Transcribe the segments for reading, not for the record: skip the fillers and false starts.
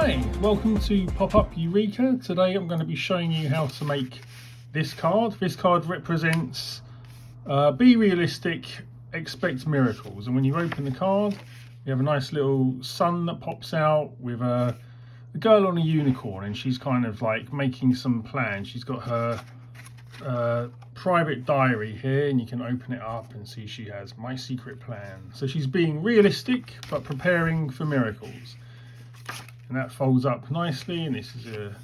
Hi, welcome to Pop-Up Eureka. Today I'm going to be showing you how to make this card. This card represents be realistic, expect miracles. And when you open the card, you have a nice little sun that pops out with a girl on a unicorn, and she's kind of like making some plans. She's got her private diary here, and you can open it up and see she has my secret plan. So she's being realistic but preparing for miracles. And that folds up nicely, and this is a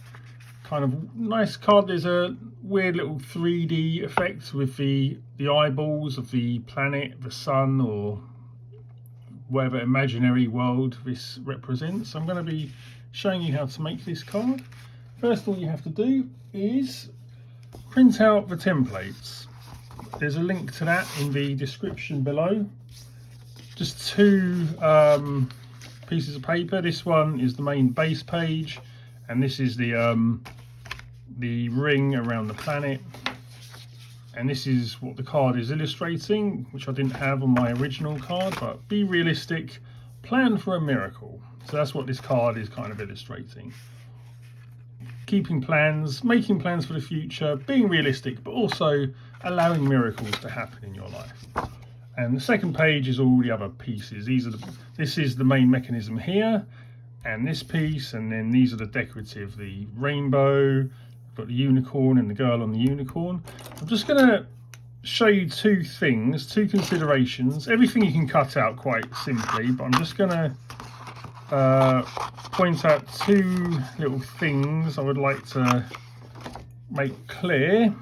kind of nice card. There's a weird little 3D effect with the eyeballs of the planet, the sun, or whatever imaginary world this represents. I'm going to be showing you how to make this card. First, all you have to do is print out the templates. There's a link to that in the description below. Just two pieces of paper. This one is the main base page, and this is the ring around the planet, and this is what the card is illustrating, which I didn't have on my original card. But be realistic, plan for a miracle. So that's what this card is kind of illustrating. Keeping plans, making plans for the future, being realistic, but also allowing miracles to happen in your life. And the second page is all the other pieces. This is the main mechanism here, and this piece, and then these are the decorative, the rainbow, got the unicorn and the girl on the unicorn. I'm just going to show you two things, two considerations. Everything you can cut out quite simply, but I'm just going to point out two little things I would like to make clear.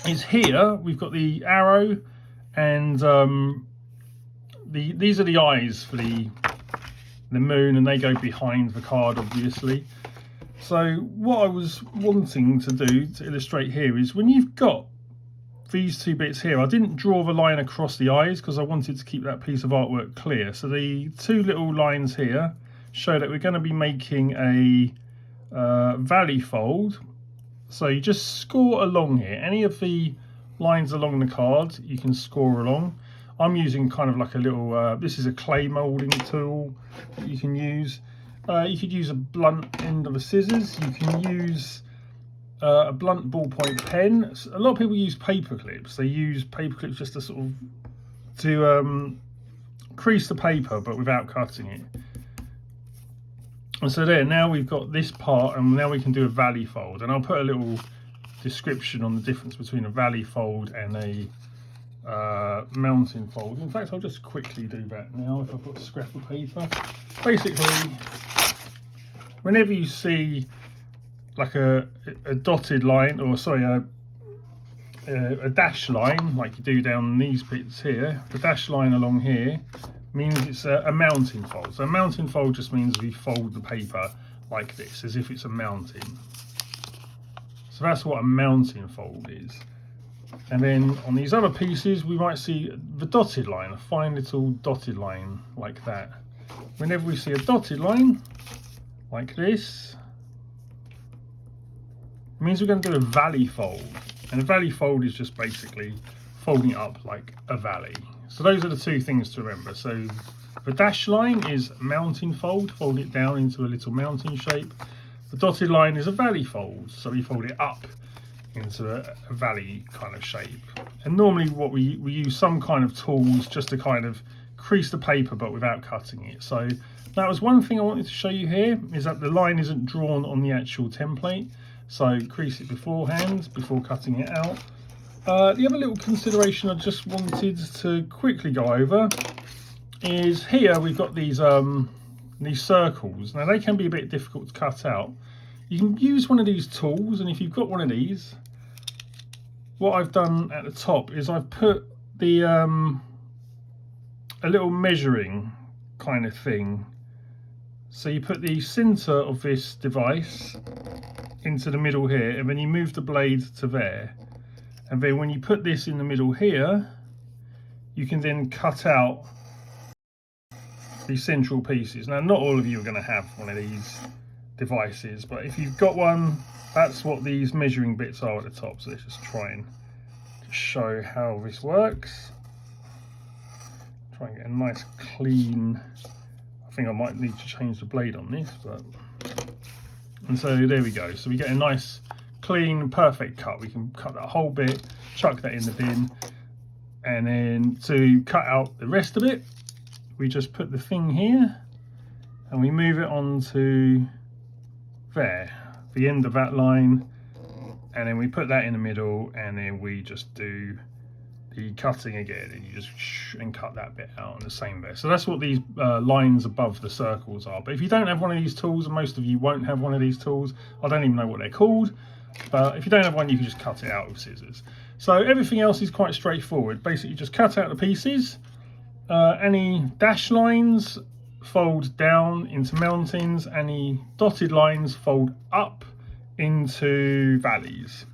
Is here we've got the arrow, and these are the eyes for the moon, and they go behind the card, obviously. So what I was wanting to do to illustrate here is when you've got these two bits here, I didn't draw the line across the eyes because I wanted to keep that piece of artwork clear. So the two little lines here show that we're going to be making a valley fold. So you just score along here. Any of the lines along the card you can score along. I'm using kind of like a little this is a clay molding tool that you can use. You could use a blunt end of a scissors. You can use a blunt ballpoint pen. A lot of people use paper clips. They use paper clips just to sort of crease the paper, but without cutting it. And so there, now we've got this part, and now we can do a valley fold. And I'll put a little description on the difference between a valley fold and a mountain fold. In fact, I'll just quickly do that now if I've got a scrap of paper. Basically, whenever you see like a dotted line, or sorry, a dash line, like you do down these bits here, the dash line along here means it's a mountain fold. So a mountain fold just means we fold the paper like this, as if it's a mountain. So that's what a mountain fold is. And then on these other pieces, we might see the dotted line, a fine little dotted line like that. Whenever we see a dotted line like this, it means we're going to do a valley fold. And a valley fold is just basically folding it up like a valley. So those are the two things to remember. So the dash line is mountain fold, fold it down into a little mountain shape. The dotted line is a valley fold, so we fold it up into a valley kind of shape. And normally what we use some kind of tools just to kind of crease the paper, but without cutting it. So that was one thing I wanted to show you here, is that the line isn't drawn on the actual template. So crease it beforehand, before cutting it out. The other little consideration I just wanted to quickly go over is here we've got these circles. Now they can be a bit difficult to cut out. You can use one of these tools, and if you've got one of these, what I've done at the top is I've put the a little measuring kind of thing. So you put the center of this device into the middle here, and then you move the blade to there. And then when you put this in the middle here, you can then cut out these central pieces. Now, not all of you are going to have one of these devices, but if you've got one, that's what these measuring bits are at the top. So let's just try and show how this works. Try and get a nice clean think I might need to change the blade on this, but... And so there we go. So we get a nice, clean, perfect cut. We can cut that whole bit, chuck that in the bin, and then to cut out the rest of it, we just put the thing here, and we move it onto there, the end of that line, and then we put that in the middle, and then we just do the cutting again, and you just and cut that bit out, and the same there. So that's what these lines above the circles are. But if you don't have one of these tools, and most of you won't have one of these tools, I don't even know what they're called, but if you don't have one, you can just cut it out with scissors. So everything else is quite straightforward. Basically just cut out the pieces. Any dash lines fold down into mountains, any dotted lines fold up into valleys.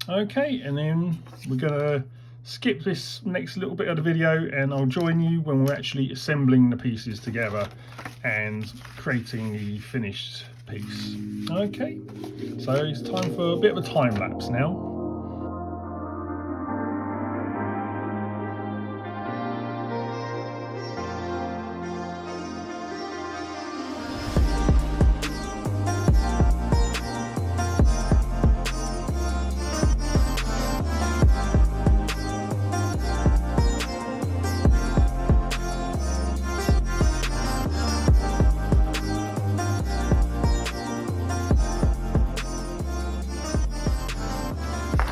Okay, and then we're gonna skip this next little bit of the video, and I'll join you when we're actually assembling the pieces together and creating the finished piece. Okay, so it's time for a bit of a time lapse now.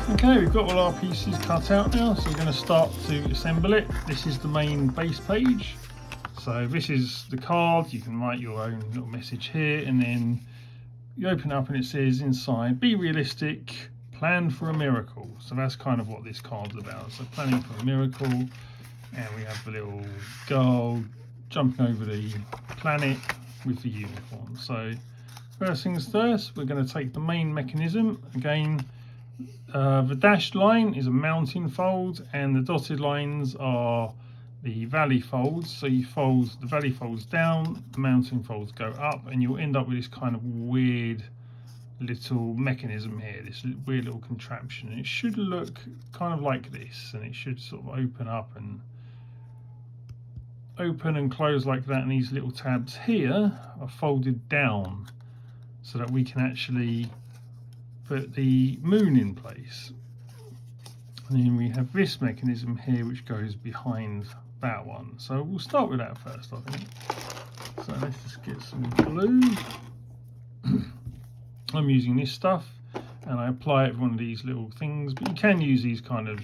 Okay, we've got all our pieces cut out now, so we're going to start to assemble it. This is the main base page. So this is the card. You can write your own little message here, and then you open it up and it says inside, be realistic, plan for a miracle. So that's kind of what this card's about. So planning for a miracle, and we have the little girl jumping over the planet with the uniform. So first things first, we're going to take the main mechanism. Again, the dashed line is a mountain fold, and the dotted lines are the valley folds. So you fold, the valley folds down, the mountain folds go up, and you'll end up with this kind of weird little mechanism here, this weird little contraption. And it should look kind of like this, and it should sort of open up and close like that, and these little tabs here are folded down so that we can actually put the moon in place. And then we have this mechanism here which goes behind that one. So we'll start with that first, I think. So let's just get some glue. I'm using this stuff, and I apply it with one of these little things, but you can use these kind of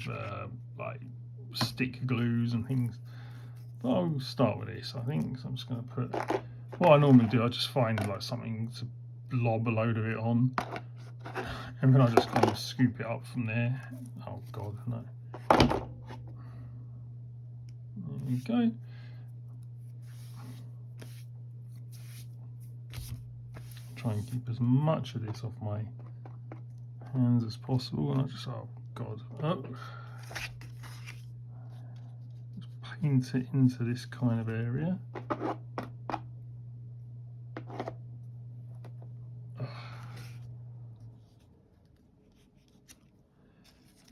like stick glues and things. But I'll start with this, I think. So I'm just going to put, what I normally do, I just find like something to lob a load of it on, and then I just kind of scoop it up from there. Oh god, no. There we go. Try and keep as much of this off my hands as possible, and I just, oh god, oh. Just paint it into this kind of area.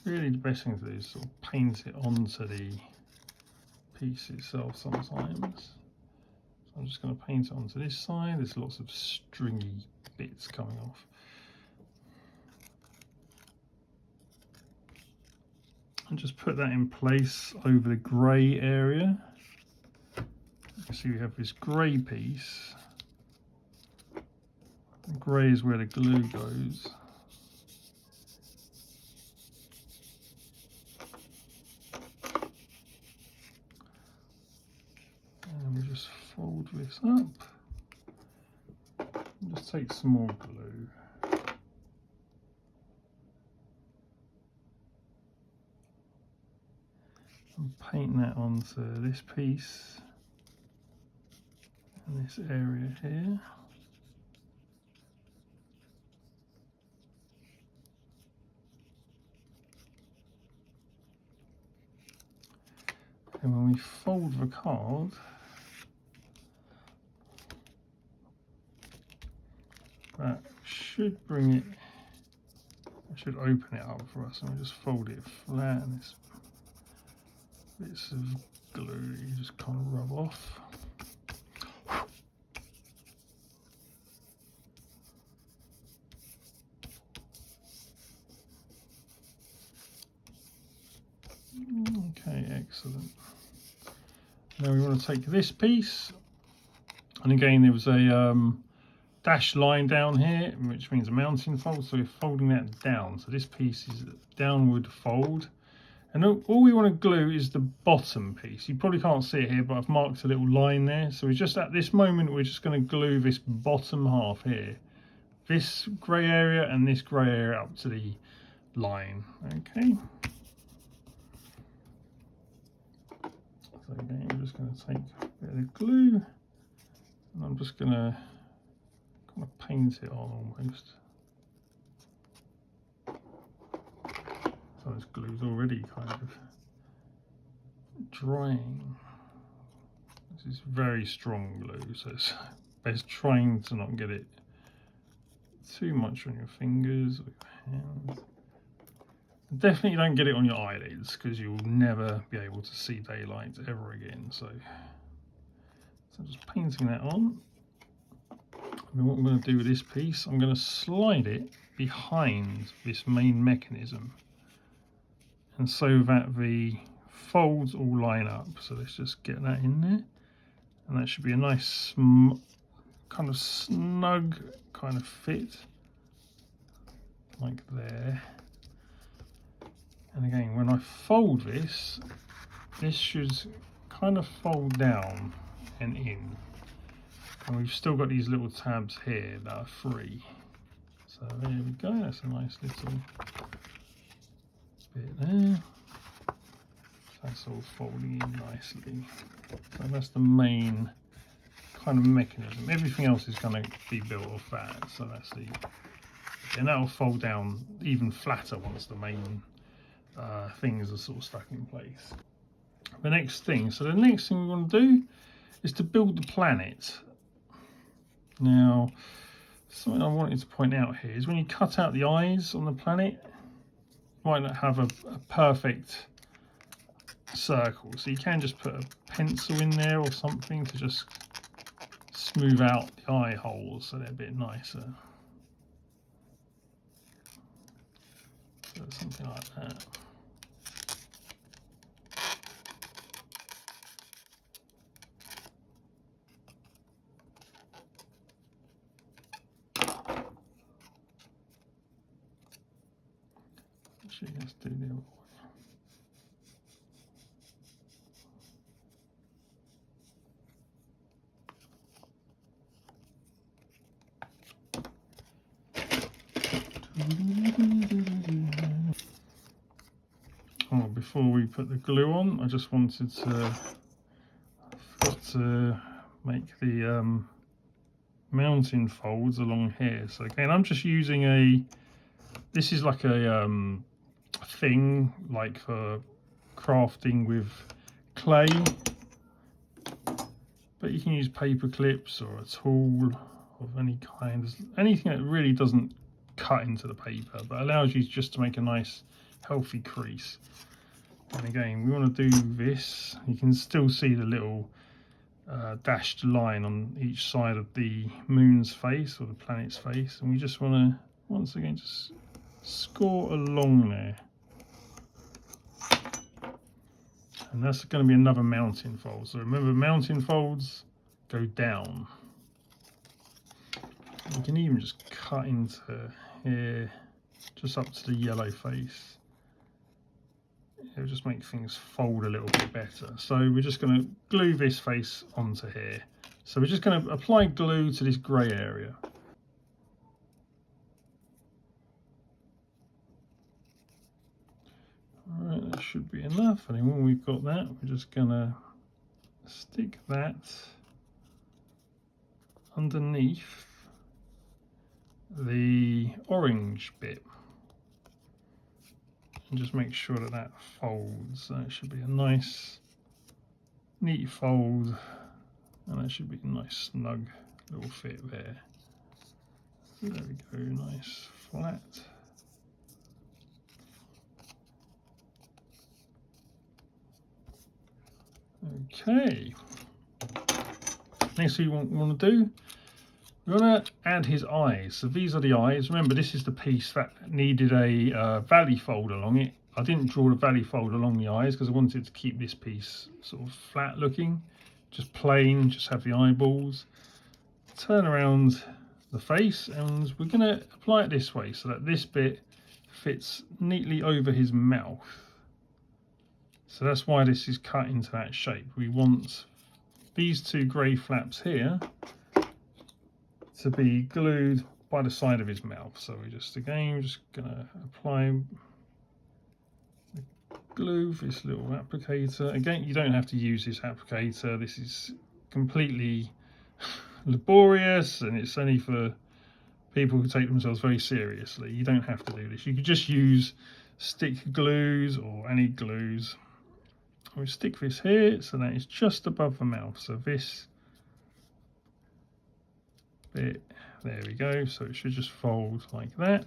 Really, the best thing to do is sort of paint it onto the piece itself sometimes. So I'm just going to paint it onto this side. There's lots of stringy bits coming off. And just put that in place over the grey area. You can see we have this grey piece. The grey is where the glue goes. Just fold this up and just take some more glue. And paint that onto this piece and this area here. And when we fold the card, that should bring it, I should open it up for us, and we just fold it flat, and this bits of glue you just kind of rub off. Now we want to take this piece, and again there was a dashed line down here, which means a mounting fold, so we're folding that down. So this piece is a downward fold, and all we want to glue is the bottom piece. You probably can't see it here, but I've marked a little line there. So we're just at this moment, we're just going to glue this bottom half here, this grey area and this grey area up to the line. Okay. So again, I'm just going to take a bit of glue, and I'm just going to kind of paint it on almost. So this glue's already kind of drying. This is very strong glue, so it's best trying to not get it too much on your fingers or your hands. Definitely don't get it on your eyelids, because you'll never be able to see daylight ever again. So I'm just painting that on. And what I'm going to do with this piece, I'm going to slide it behind this main mechanism, and so that the folds all line up. So let's just get that in there, and that should be a nice kind of snug kind of fit, like there. And again, when I fold this, this should kind of fold down and in. And we've still got these little tabs here that are free. So there we go, that's a nice little bit there. That's all folding in nicely. So that's the main kind of mechanism. Everything else is going to be built off that. So that's the, and that will fold down even flatter once the main things are sort of stuck in place. The next thing we want to do is to build the planet. Now, something I wanted to point out here is when you cut out the eyes on the planet, you might not have a perfect circle, so you can just put a pencil in there or something to just smooth out the eye holes so they're a bit nicer. So something like that. Actually, let's do the other way. Oh, before we put the glue on, I just wanted to, I forgot to make the mounting folds along here. So again, I'm just using this is like a thing like for crafting with clay, but you can use paper clips or a tool of any kind, anything that really doesn't cut into the paper but allows you just to make a nice healthy crease. And again, we want to do this. You can still see the little dashed line on each side of the moon's face or the planet's face, and we just want to once again just score along there, and that's going to be another mounting fold. So remember, mounting folds go down. You can even just cut into here, just up to the yellow face. It'll just make things fold a little bit better. So we're just going to glue this face onto here. So we're just going to apply glue to this grey area. Alright, that should be enough. And then when we've got that, we're just going to stick that underneath the orange bit. And just make sure that that folds. So it should be a nice, neat fold, and that should be a nice, snug little fit there. There we go, nice, flat. Okay. Next thing we want to do, we want to add his eyes. So these are the eyes. Remember, this is the piece that needed a valley fold along it, I didn't draw the valley fold along the eyes because I wanted to keep this piece sort of flat looking, just plain, just have the eyeballs. Turn around the face, and we're going to apply it this way so that this bit fits neatly over his mouth. So that's why this is cut into that shape. We want these two grey flaps here to be glued by the side of his mouth. So we're just going to apply glue for this little applicator. Again, you don't have to use this applicator. This is completely laborious, and it's only for people who take themselves very seriously. You don't have to do this. You could just use stick glues or any glues. We stick this here so that it's just above the mouth. So this bit, there we go. So it should just fold like that.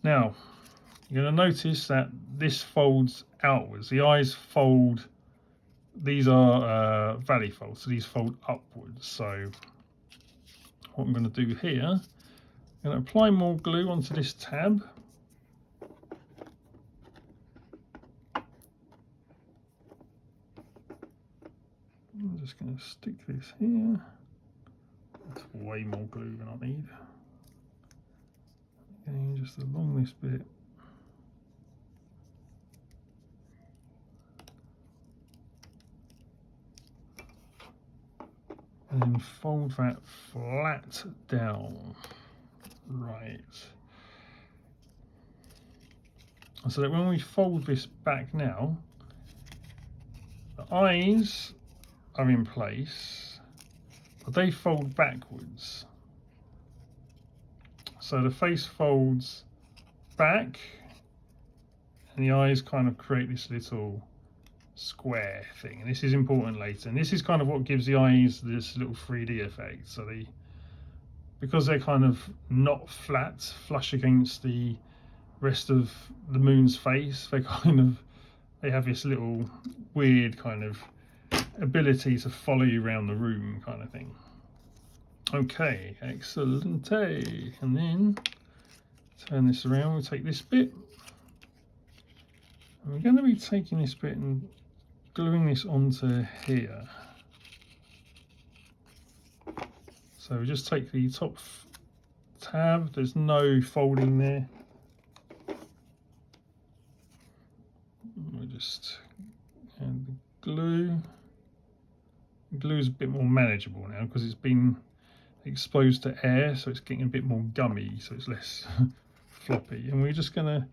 Now, you're going to notice that this folds outwards. The eyes fold. These are valley folds, so these fold upwards. So what I'm going to do here, I'm going to apply more glue onto this tab. I'm just going to stick this here. That's way more glue than I need. Again, just along this bit. And then fold that flat down. Right. So that when we fold this back now, the eyes are in place, but they fold backwards. So the face folds back, and the eyes kind of create this little square thing, and this is important later, and this is kind of what gives the eyes this little 3D effect. So because they're kind of not flat flush against the rest of the moon's face, they have this little weird kind of ability to follow you around the room kind of thing. Okay, excellent. And then turn this around, we'll take this bit, and we're going to be taking this bit and gluing this onto here. So we just take the top tab, there's no folding there. We just add the glue. The glue is a bit more manageable now because it's been exposed to air, so it's getting a bit more gummy, so it's less floppy. And we're just going to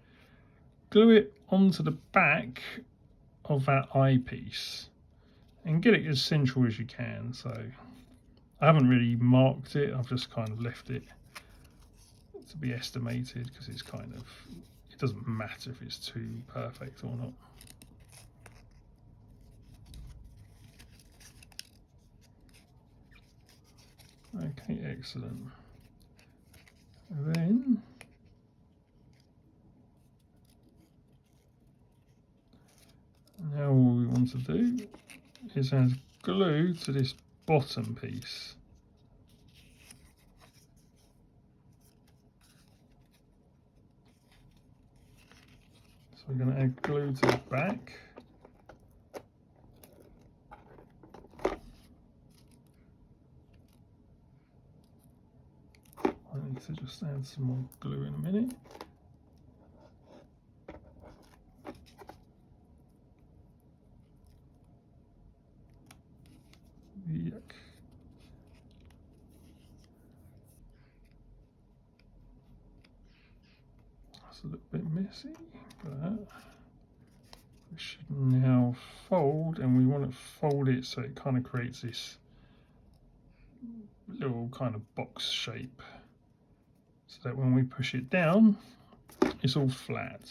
glue it onto the back of that eyepiece and get it as central as you can. So I haven't really marked it, I've just kind of left it to be estimated because it's kind of, it doesn't matter if it's too perfect or not. Okay, excellent. And then now all we want to do is add glue to this bottom piece. So we're going to add glue to the back. I need to just add some more glue in a minute. Yuck. That's a little bit messy, but we should now fold, and we want to fold it so it kind of creates this little kind of box shape, so that when we push it down, it's all flat.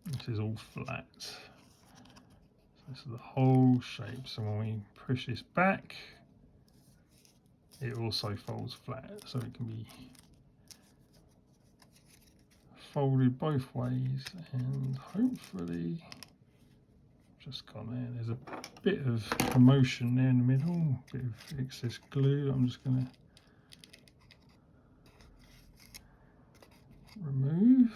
This is all flat. So this is the whole shape. So when we push this back, it also folds flat. So it can be folded both ways, and hopefully just gone there. There's a bit of commotion there in the middle, a bit of excess glue. I'm just going to remove.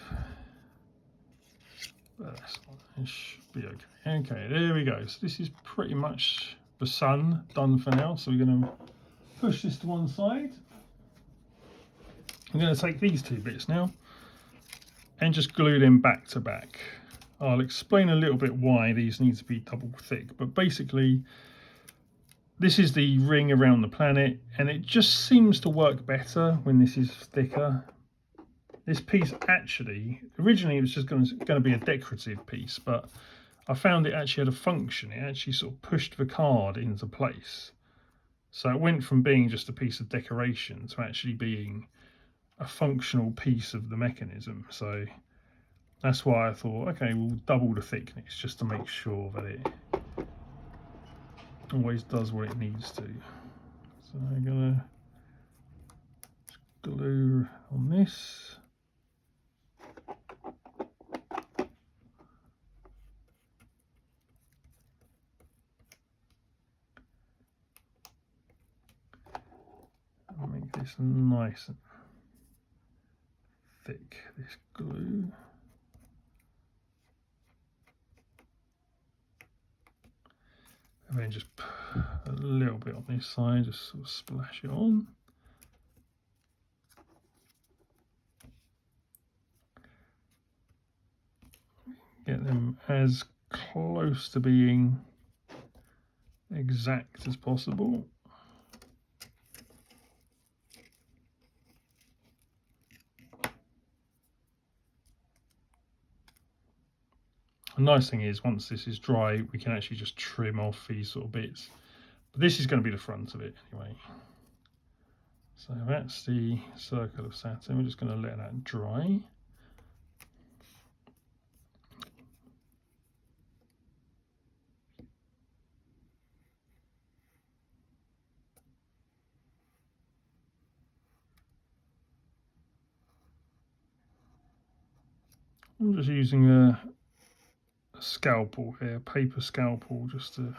That's it should be okay. Okay, there we go. So this is pretty much the sun done for now. So we're going to push this to one side. I'm going to take these two bits now and just glue them back to back. I'll explain a little bit why these need to be double thick, but basically this is the ring around the planet, and it just seems to work better when this is thicker. This piece actually, originally it was just going to be a decorative piece, but I found it actually had a function. It actually sort of pushed the card into place. So it went from being just a piece of decoration to actually being a functional piece of the mechanism. So that's why I thought, okay, we'll double the thickness just to make sure that it always does what it needs to. So I'm going to glue on this. I'll make this nice and thick, this glue. And then just put a little bit on this side, just sort of splash it on. Get them as close to being exact as possible. The nice thing is, once this is dry, we can actually just trim off these sort of bits. But this is going to be the front of it anyway. So that's the circle of Saturn. We're just going to let that dry. I'm just using a scalpel here, paper scalpel, just to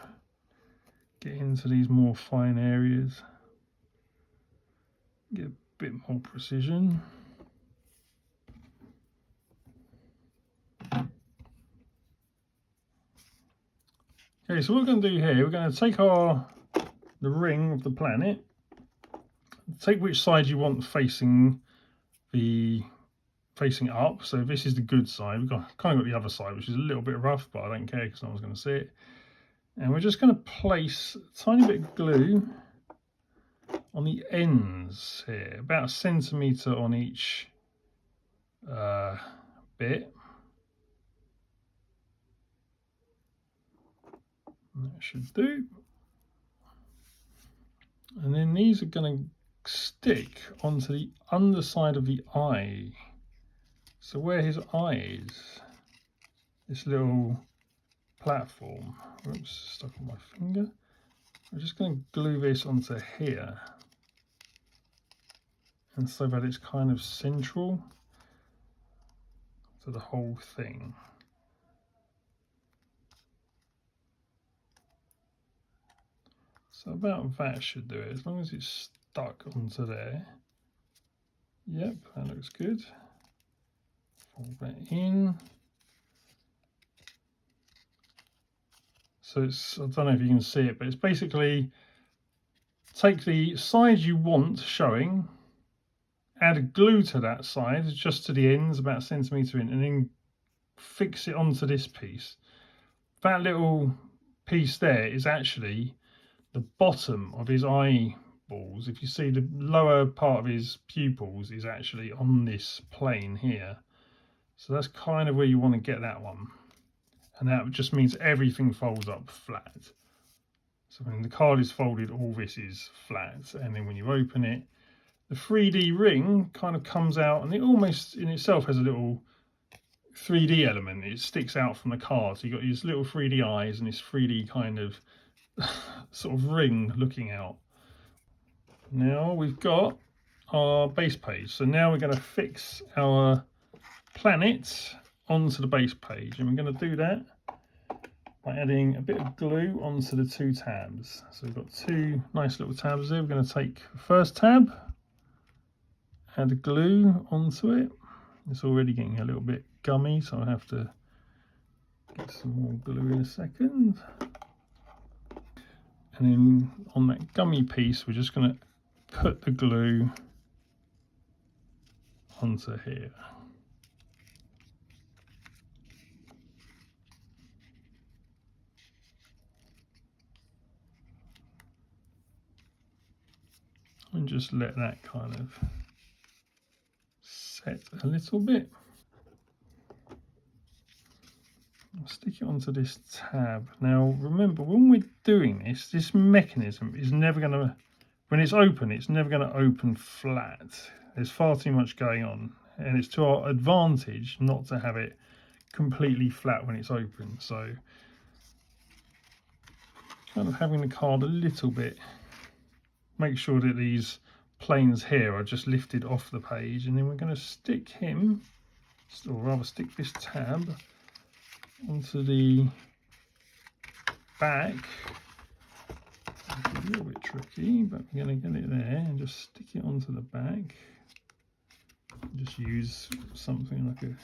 get into these more fine areas, get a bit more precision. Okay, so what we're going to do here, we're going to take the ring of the planet, take which side you want facing up. So this is the good side. We've kind of got the other side, which is a little bit rough, but I don't care because no one's going to see it. And we're just going to place a tiny bit of glue on the ends here, about 1 centimetre on each bit. That should do. And then these are going to stick onto the underside of the eye. So where his eye is, this little platform, oops, stuck on my finger. I'm just going to glue this onto here, and so that it's kind of central to the whole thing. So about that should do it, as long as it's stuck onto there. Yep, that looks good. Fold that in. So it's, I don't know if you can see it, but it's basically take the side you want showing, add glue to that side, just to the ends, about 1 centimetre in, and then fix it onto this piece. That little piece there is actually the bottom of his eyeballs. If you see, the lower part of his pupils is actually on this plane here. So that's kind of where you want to get that one. And that just means everything folds up flat. So when the card is folded, all this is flat. And then when you open it, the 3D ring kind of comes out, and it almost in itself has a little 3D element. It sticks out from the card. So you've got these little 3D eyes and this 3D kind of sort of ring looking out. Now we've got our base page. So now we're going to fix our planet onto the base page, and we're going to do that by adding a bit of glue onto the 2 tabs. So we've got 2 nice little tabs there. We're going to take the first tab, add glue onto it. It's already getting a little bit gummy, so I have to get some more glue in a second. And then on that gummy piece, we're just going to put the glue onto here. And just let that kind of set a little bit. I'll stick it onto this tab. Now remember, when we're doing this, this mechanism is never going to, when it's open, it's never going to open flat. There's far too much going on, and it's to our advantage not to have it completely flat when it's open. So kind of having the card a little bit, make sure that these planes here are just lifted off the page, and then we're going to stick him, or rather stick this tab onto the back. It's a little bit tricky, but we're going to get it there and just stick it onto the back. Just use something like a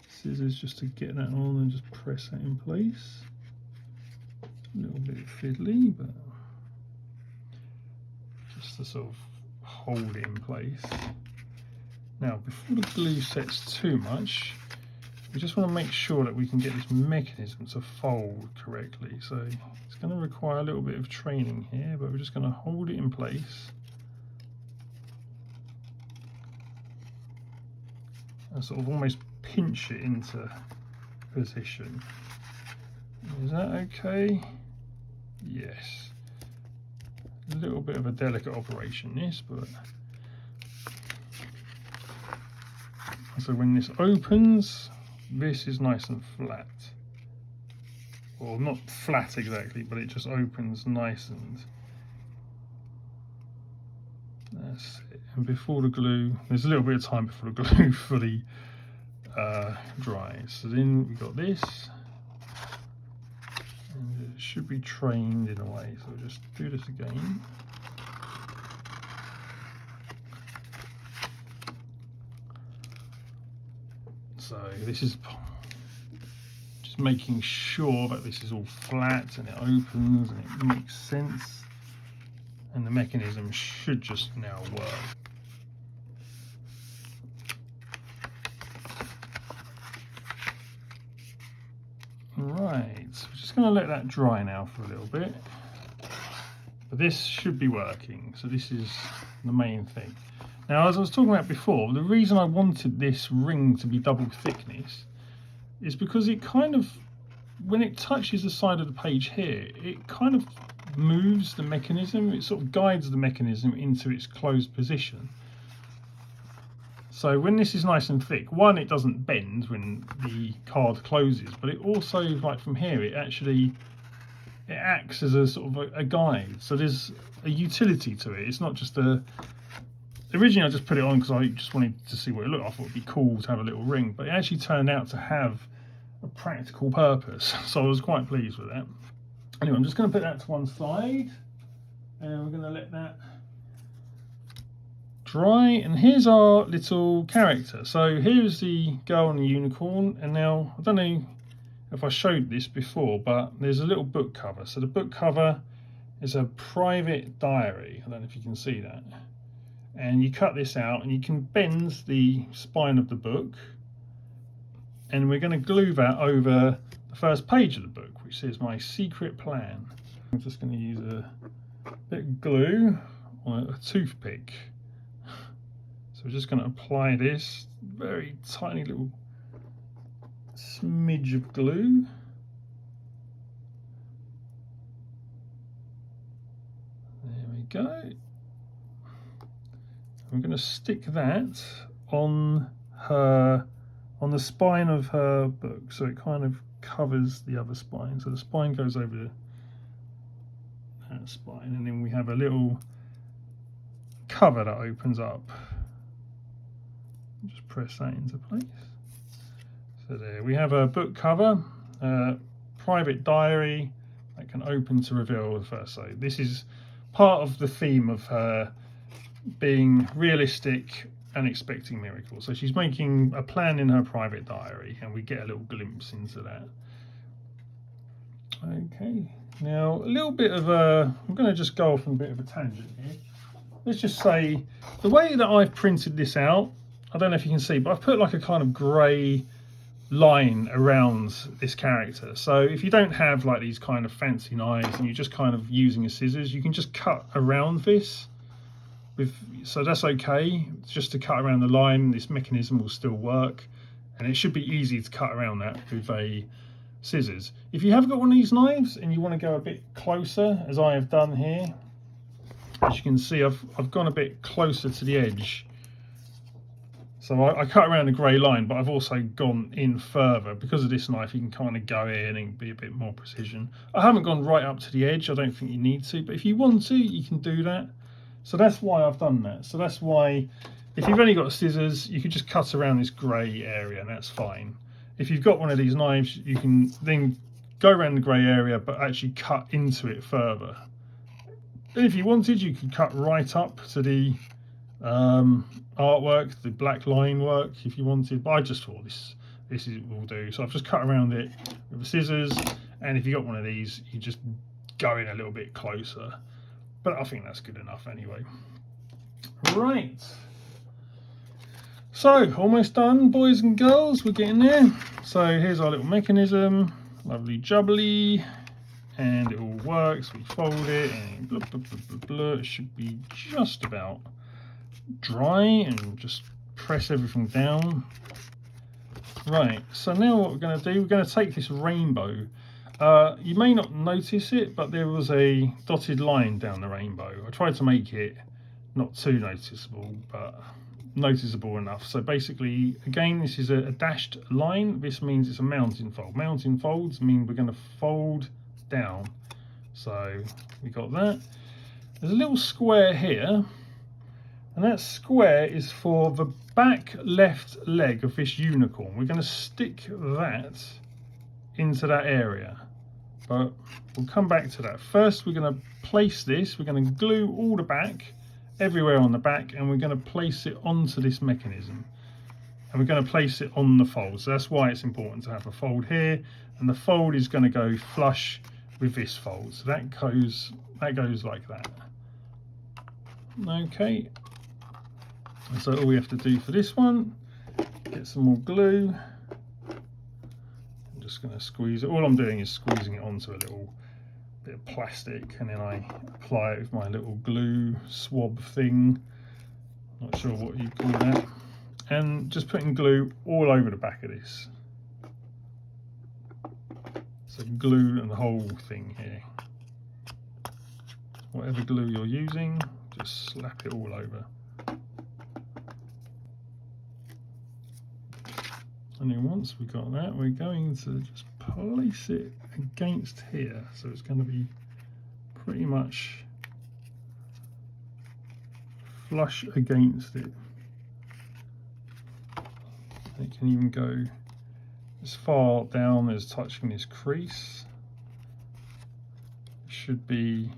scissors just to get that on and just press that in place. A little bit fiddly, but just to sort of hold it in place. Now, before the glue sets too much, we just want to make sure that we can get this mechanism to fold correctly. So it's going to require a little bit of training here, but we're just going to hold it in place and sort of almost pinch it into position. Is that okay? Yes. A little bit of a delicate operation this, but so when this opens, this is nice and flat. Well, not flat exactly, but it just opens nice, and that's it. And before the glue, there's a little bit of time before the glue fully dries. So then we got this, and it should be trained in a way. So we'll just do this again. So this is just making sure that this is all flat and it opens and it makes sense, and the mechanism should just now work. Right, so we're just going to let that dry now for a little bit, but this should be working. So this is the main thing. Now, as I was talking about before, the reason I wanted this ring to be double thickness is because it kind of, when it touches the side of the page here, it kind of moves the mechanism. It sort of guides the mechanism into its closed position. So when this is nice and thick, one, it doesn't bend when the card closes, but it also, like from here, it acts as a sort of a guide. So there's a utility to it. It's not just a... Originally I just put it on because I just wanted to see what it looked like. I thought it'd be cool to have a little ring, but it actually turned out to have a practical purpose. So I was quite pleased with that. Anyway, I'm just going to put that to one side, and we're going to let that dry. And here's our little character. So here's the girl and the unicorn, and now I don't know if I showed this before, but there's a little book cover. So the book cover is a private diary. I don't know if you can see that. And you cut this out and you can bend the spine of the book, and we're going to glue that over the first page of the book, which says my secret plan. I'm just going to use a bit of glue on a toothpick. So we're just going to apply this very tiny little smidge of glue. There we go. I'm going to stick that on the spine of her book, so it kind of covers the other spine. So the spine goes over that spine, and then we have a little cover that opens up. Just press that into place. So there we have a book cover, private diary that can open to reveal the first. So this is part of the theme of her being realistic and expecting miracles. So she's making a plan in her private diary, and we get a little glimpse into that. Okay, now a little bit of a, I'm going to just go off on a bit of a tangent here. Let's just say the way that I've printed this out, I don't know if you can see, but I've put like a kind of grey line around this character. So if you don't have like these kind of fancy knives and you're just kind of using a scissors, you can just cut around this with, so that's okay. It's just to cut around the line. This mechanism will still work, and it should be easy to cut around that with a scissors. If you have got one of these knives and you want to go a bit closer, as I have done here, as you can see, I've gone a bit closer to the edge. So I cut around the grey line, but I've also gone in further. Because of this knife, you can kind of go in and be a bit more precision. I haven't gone right up to the edge. I don't think you need to, but if you want to, you can do that. So that's why I've done that. So that's why, if you've only got scissors, you can just cut around this grey area, and that's fine. If you've got one of these knives, you can then go around the grey area, but actually cut into it further. And if you wanted, you could cut right up to the artwork, the black line work, if you wanted. But I just thought this will do. So I've just cut around it with the scissors. And if you got one of these, you just go in a little bit closer. But I think that's good enough anyway. Right. So almost done, boys and girls. We're getting there. So here's our little mechanism, lovely jubbly, and it all works. We fold it and blah, blah, blah, blah, blah. It should be just about dry, and just press everything down. Right, so now what we're going to do, we're going to take this rainbow. You may not notice it, but there was a dotted line down the rainbow. I tried to make it not too noticeable, but noticeable enough. So basically, again, this is a dashed line. This means it's a mountain fold. Mountain folds mean we're going to fold down. So we got that. There's a little square here, and that square is for the back left leg of this unicorn. We're going to stick that into that area, but we'll come back to that. First, we're going to place this. We're going to glue all the back, everywhere on the back, and we're going to place it onto this mechanism, and we're going to place it on the fold. So that's why it's important to have a fold here, and the fold is going to go flush with this fold. So that goes like that. Okay, so all we have to do for this one, get some more glue. I'm just going to squeeze it. All I'm doing is squeezing it onto a little bit of plastic, and then I apply it with my little glue swab thing. Not sure what you call that. And just putting glue all over the back of this. So glue and the whole thing here. Whatever glue you're using, just slap it all over. And then once we got that, we're going to just place it against here. So it's going to be pretty much flush against it. It can even go as far down as touching this crease. It should be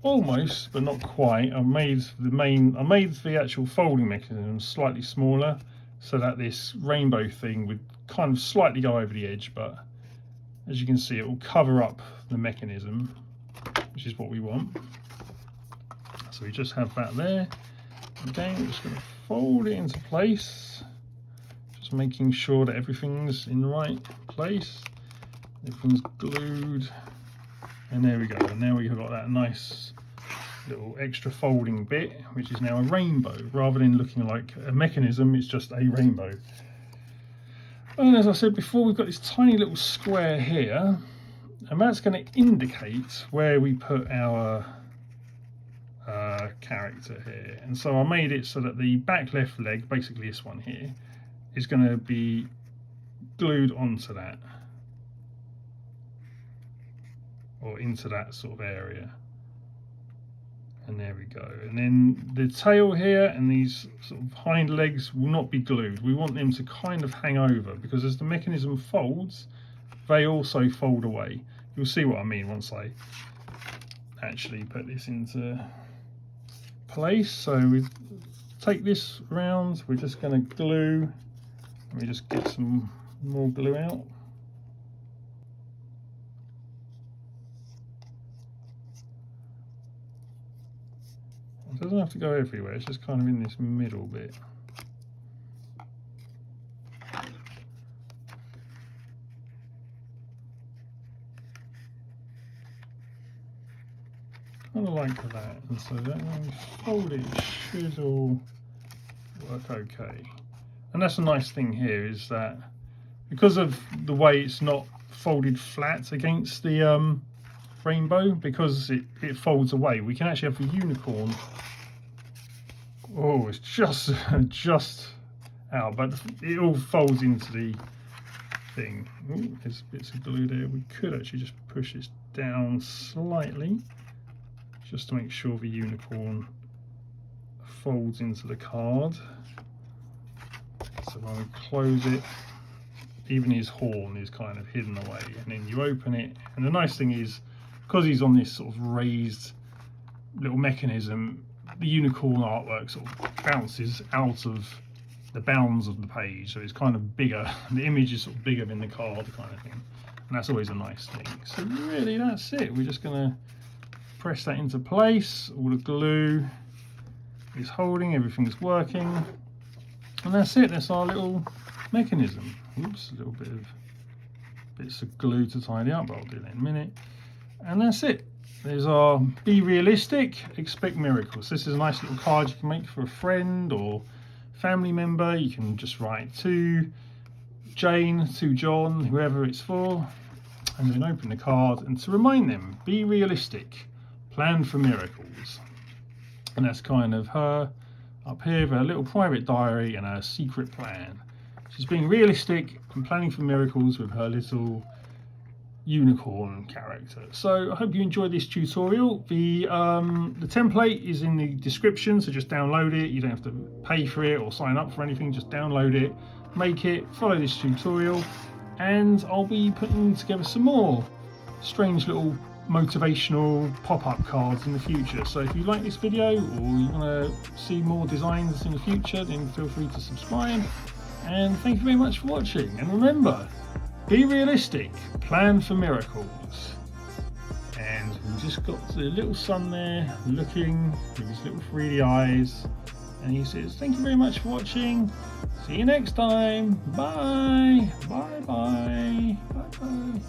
almost, but not quite. I made the actual folding mechanism slightly smaller, so that this rainbow thing would kind of slightly go over the edge, but as you can see, it will cover up the mechanism, which is what we want. So we just have that there. Again, we're just going to fold it into place, just making sure that everything's in the right place. Everything's glued, and there we go. And now we've got that nice little extra folding bit, which is now a rainbow. Rather than looking like a mechanism, it's just a rainbow. And as I said before, we've got this tiny little square here, and that's going to indicate where we put our character here. And so I made it so that the back left leg, basically this one here, is going to be glued onto that, or into that sort of area. And there we go. And then the tail here and these sort of hind legs will not be glued. We want them to kind of hang over, because as the mechanism folds, they also fold away. You'll see what I mean once I actually put this into place. So we take this round, we're just going to glue. Let me just get some more glue out. It doesn't have to go everywhere, it's just kind of in this middle bit. Kind of like that, and so that one folded should all work okay. And that's a nice thing here, is that because of the way it's not folded flat against the rainbow, because it folds away, we can actually have the unicorn. Oh, it's just out, but it all folds into the thing. Ooh, there's bits of glue there. We could actually just push this down slightly, just to make sure the unicorn folds into the card. So when we close it, even his horn is kind of hidden away, and then you open it, and the nice thing is, because he's on this sort of raised little mechanism, the unicorn artwork sort of bounces out of the bounds of the page, so it's kind of bigger, the image is sort of bigger than the card kind of thing, and that's always a nice thing. So really that's it. We're just going to press that into place. All the glue is holding, everything's working, and that's it. That's our little mechanism. Oops, a little bit of bits of glue to tidy up, but I'll do that in a minute. And that's it. There's our Be Realistic, Expect Miracles. This is a nice little card you can make for a friend or family member. You can just write to Jane, to John, whoever it's for, and then open the card, and to remind them, be realistic, plan for miracles. And that's kind of her up here with her little private diary and her secret plan. She's being realistic and planning for miracles with her little unicorn character. So I hope you enjoyed this tutorial. The template is in the description, so just download it. You don't have to pay for it or sign up for anything, just download it, make it, follow this tutorial, and I'll be putting together some more strange little motivational pop-up cards in the future. So if you like this video or you want to see more designs in the future, then feel free to subscribe, and thank you very much for watching. And remember, be realistic, plan for miracles. And we just got the little sun there looking with his little 3D eyes, and he says thank you very much for watching, see you next time, bye bye bye bye bye bye.